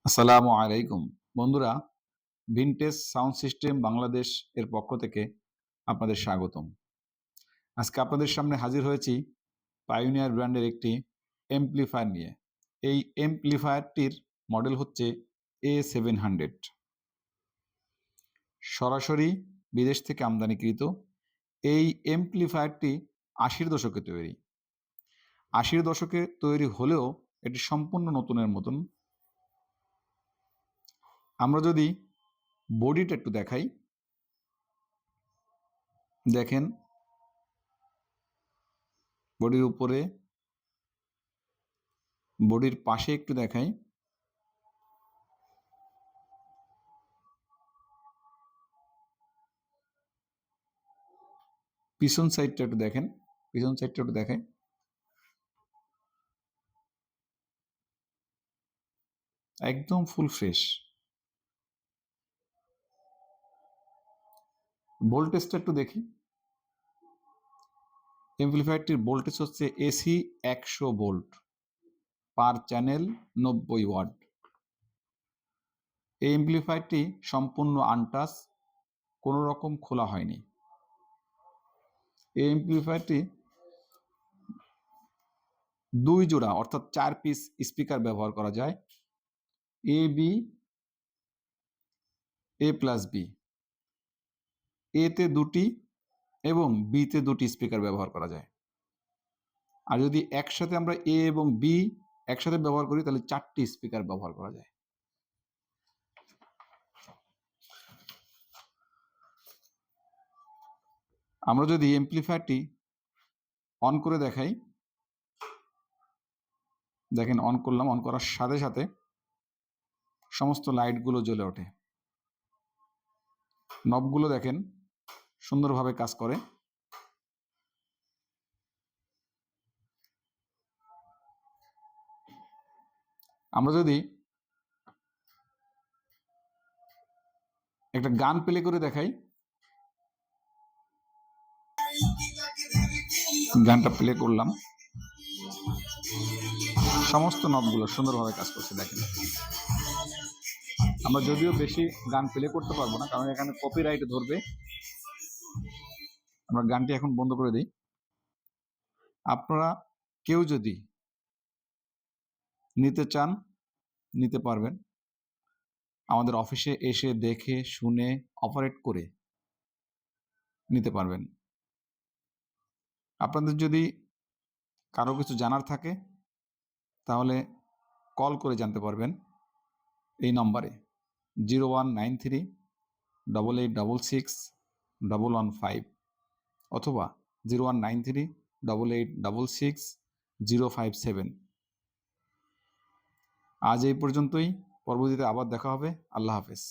আসসালামু আলাইকুম বন্ধুরা। ভিনটেজ সাউন্ড সিস্টেম বাংলাদেশ এর পক্ষ থেকে আপনাদের স্বাগতম। আজকে আপনাদের সামনে হাজির হয়েছি পাইওনিয়ার ব্র্যান্ডের একটি এমপ্লিফায়ার নিয়ে। এই এমপ্লিফায়ারটির মডেল হচ্ছে A700, সরাসরি বিদেশ থেকে আমদানিকৃত। এই এমপ্লিফায়ারটি 80-র দশকে তৈরি। 80-র দশকে তৈরি হলেও এটি সম্পূর্ণ নতুনের মতন। আমরা যদি বডিটা একটু দেখাই, দেখেন বডির উপরে, বডির পাশে একটু দেখাই, পিছন সাইডটা একটু দেখেন, পিছন সাইডটা একটু দেখাই। একদম ফুল ফ্রেশ। ভোল্টেজটা একটু দেখি। এমপ্লিফায়ারটির ভোল্টেজ হচ্ছে এসি 100 ভোল্ট, পার চ্যানেল 90 ওয়াট। এই এমপ্লিফায়ারটি সম্পূর্ণ আনটাচ, কোনো রকম খোলা হয়নি। এই এমপ্লিফায়ারটি 2 জোড়া অর্থাৎ 4 পিস স্পিকার ব্যবহার করা যায়। এ প্লাস বি, এতে 2টি এবং বিতে 2টি স্পিকার ব্যবহার করা যায়। আর যদি একসাথে আমরা এ এবং বি একসাথে ব্যবহার করি তাহলে 4টি স্পিকার ব্যবহার করা যায়। আমরা যদি এমপ্লিফায়ারটি অন করে দেখাই, দেখেন অন করলাম, অন করার সাথে সাথে সমস্ত লাইটগুলো জ্বলে ওঠে। নবগুলো দেখেন সুন্দরভাবে কাজ করে। আমরা যদি একটা গান প্লে করে দেখাই, গানটা প্লে করলাম, সমস্ত নবগুলো সুন্দরভাবে কাজ করছে। দেখেন, আমরা যদিও বেশি গান প্লে করতে পারবো না, কারণ এখানে কপিরাইট ধরবে। আমরা গানটি এখন বন্ধ করে দিই। আপনারা কেউ যদি নিতে চান নিতে পারবেন, আমাদের অফিসে এসে দেখে শুনে অপারেট করে নিতে পারবেন। আপনাদের যদি কারো কিছু জানার থাকে তাহলে কল করে জানতে পারবেন এই নম্বরে 019388661115 অথবা 019388666057। আজ এই পর্যন্তই, পরবর্তীতে আবার দেখা হবে। আল্লাহ হাফেজ।